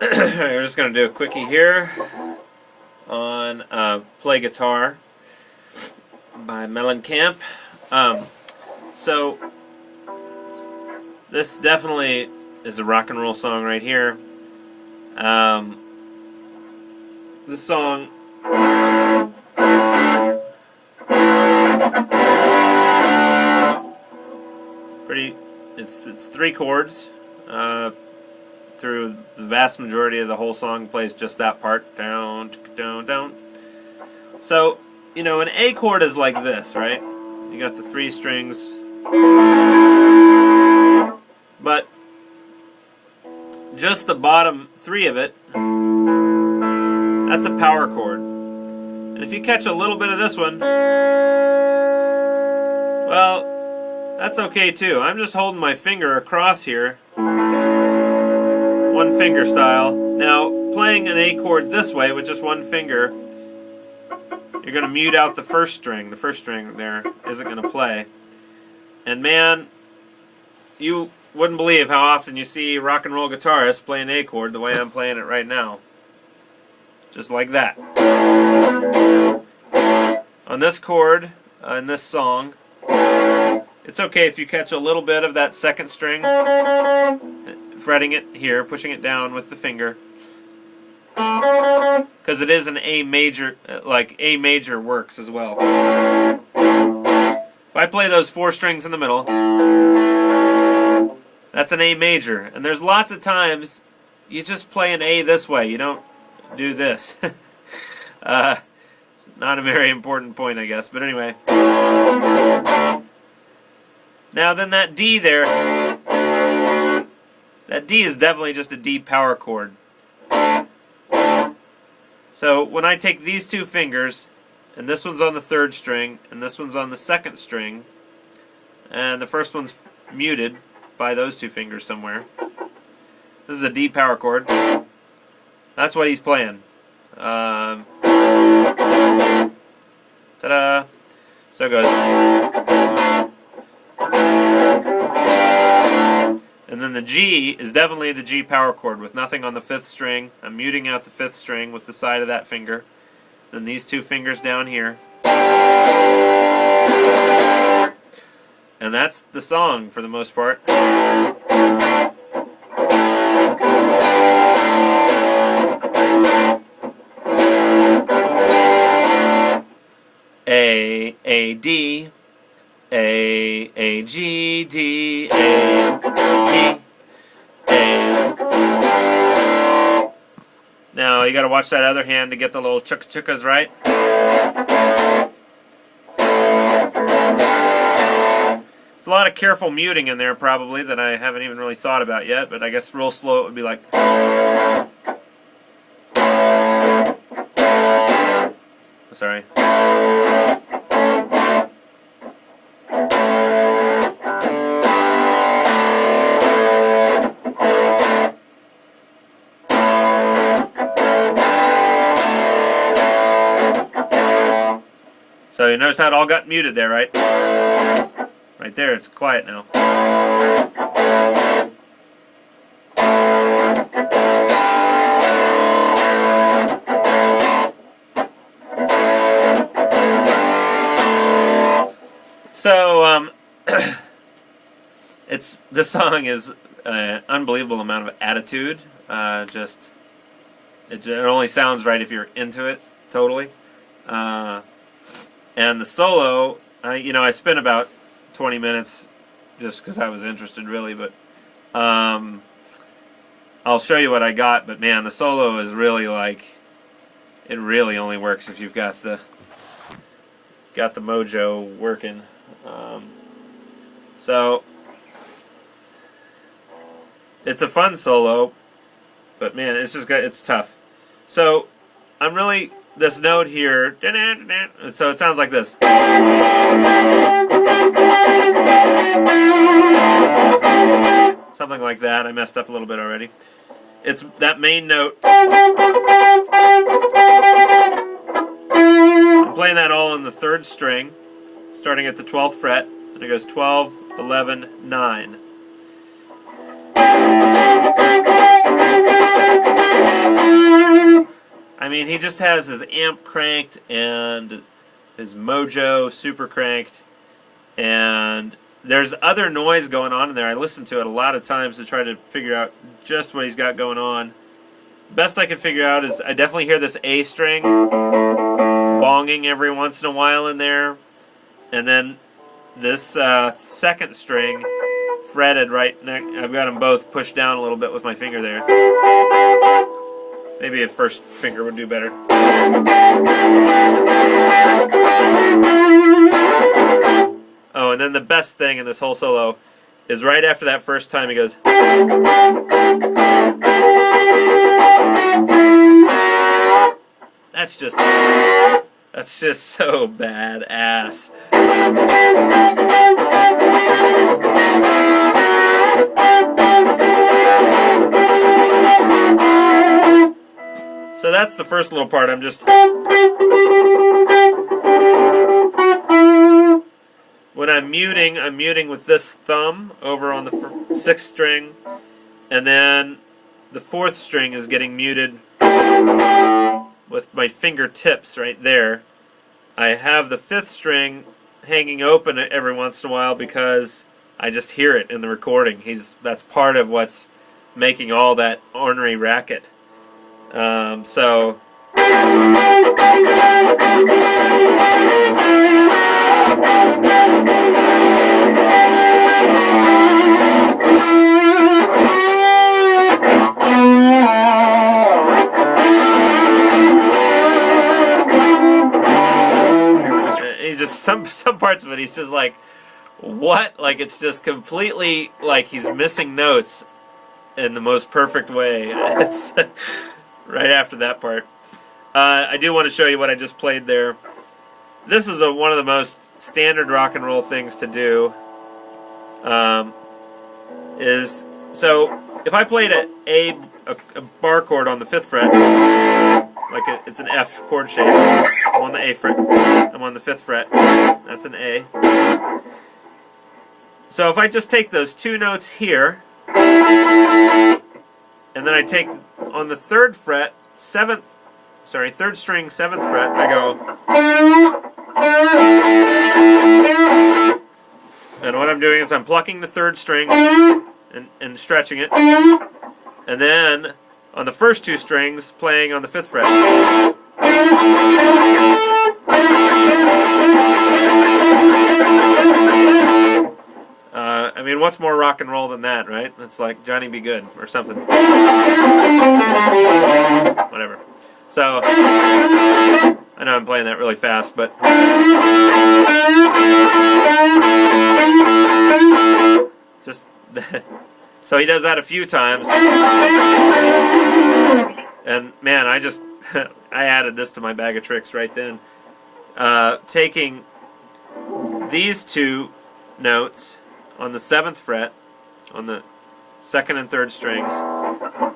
We're just going to do a quickie here on Play Guitar by Mellencamp. So, this definitely is a rock and roll song right here. This song it's three chords. Through the vast majority of the whole song plays just that part. Down, down, down. So, an A chord is like this, right? You got the three strings. But just the bottom three of it, that's a power chord. And if you catch a little bit of this one, well, that's okay too. I'm just holding my finger across here. One finger style. Now, playing an A chord this way with just one finger, you're going to mute out the first string. The first string there isn't going to play. And man, you wouldn't believe how often you see rock and roll guitarists play an A chord the way I'm playing it right now. Just like that. On this chord, in this song, it's okay if you catch a little bit of that second string, fretting it here, pushing it down with the finger, because it is an A major, like A major works as well. If I play those four strings in the middle, that's an A major, and there's lots of times you just play an A this way, you don't do this. Not a very important point, I guess, but anyway. Now then that D there, that D is definitely just a D power chord. So when I take these two fingers, and this one's on the third string, and this one's on the second string, and the first one's muted by those two fingers somewhere. This is a D power chord. That's what he's playing. Ta-da! So it goes. And then the G is definitely the G power chord with nothing on the fifth string. I'm muting out the fifth string with the side of that finger. Then these two fingers down here. And that's the song for the most part. A, D, A, G, D, A, G, A. Now you gotta watch that other hand to get the little chukka-chukkas right. It's a lot of careful muting in there probably that I haven't even really thought about yet, but I guess real slow it would be like. Sorry. So you notice how it all got muted there, right? Right there, it's quiet now. So, this song is an unbelievable amount of attitude. It only sounds right if you're into it totally. And the solo, I spent about 20 minutes just because I was interested, really. But I'll show you what I got. But man, the solo is really it really only works if you've got the mojo working. So it's a fun solo, but man, it's tough. So I'm really. This note here, so it sounds like this. Something like that. I messed up a little bit already. It's that main note. I'm playing that all in the third string, starting at the 12th fret, and it goes 12, 11, 9. mean, he just has his amp cranked and his mojo super cranked, and there's other noise going on in there. I listen to it a lot of times to try to figure out just what he's got going on. Best I can figure out is I definitely hear this A string bonging every once in a while in there, and then this second string fretted right next. I've got them both pushed down a little bit with my finger there. Maybe a first finger would do better. Oh, and then the best thing in this whole solo is right after that first time he goes. That's just so badass. So that's the first little part. I'm just... When I'm muting with this thumb over on the 6th string, and then the 4th string is getting muted with my fingertips right there. I have the 5th string hanging open every once in a while because I just hear it in the recording. That's part of what's making all that ornery racket. So... Some parts of it, he's just like, what? Like, it's just completely, like, he's missing notes in the most perfect way. It's right after that part. I do want to show you what I just played there. This is one of the most standard rock and roll things to do. So, if I played a bar chord on the 5th fret, like it's an F chord shape, I'm on the A fret. I'm on the 5th fret. That's an A. So if I just take those 2 notes here, and then I take on the 3rd fret, 3rd string, 7th fret, I go. And what I'm doing is I'm plucking the 3rd string and stretching it. And then on the first 2 strings, playing on the 5th fret. I mean, what's more rock and roll than that, right? It's like Johnny B. Good or something. Whatever. So, I know I'm playing that really fast, but... just... So he does that a few times. And, man, I added this to my bag of tricks right then. Taking these 2 notes on the 7th fret, on the 2nd and 3rd strings,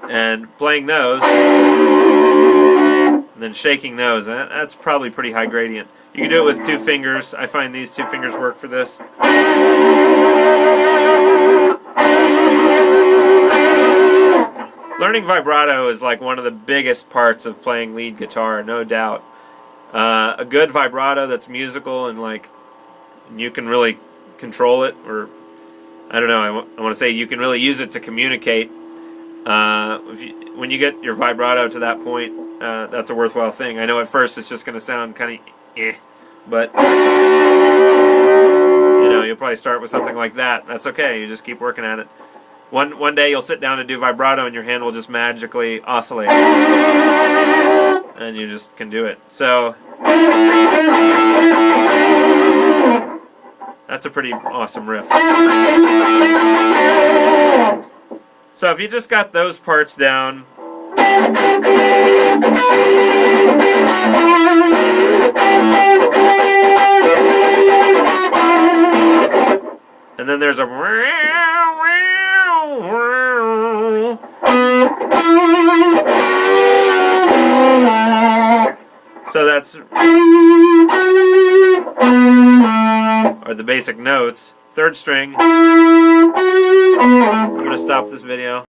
and playing those, and then shaking those. That's probably pretty high gradient. You can do it with 2 fingers. I find these 2 fingers work for this. Learning vibrato is like one of the biggest parts of playing lead guitar, no doubt. A good vibrato that's musical and like you can really control it, or I don't know, I want to say you can really use it to communicate. When you get your vibrato to that point, that's a worthwhile thing. I know at first it's just going to sound kind of but you know, you'll probably start with something like that. That's okay, you just keep working at it. One day you'll sit down to do vibrato and your hand will just magically oscillate. And you just can do it. So that's a pretty awesome riff. So if you just got those parts down, and then there's a so that's are the basic notes. 3rd string. I'm going to stop this video.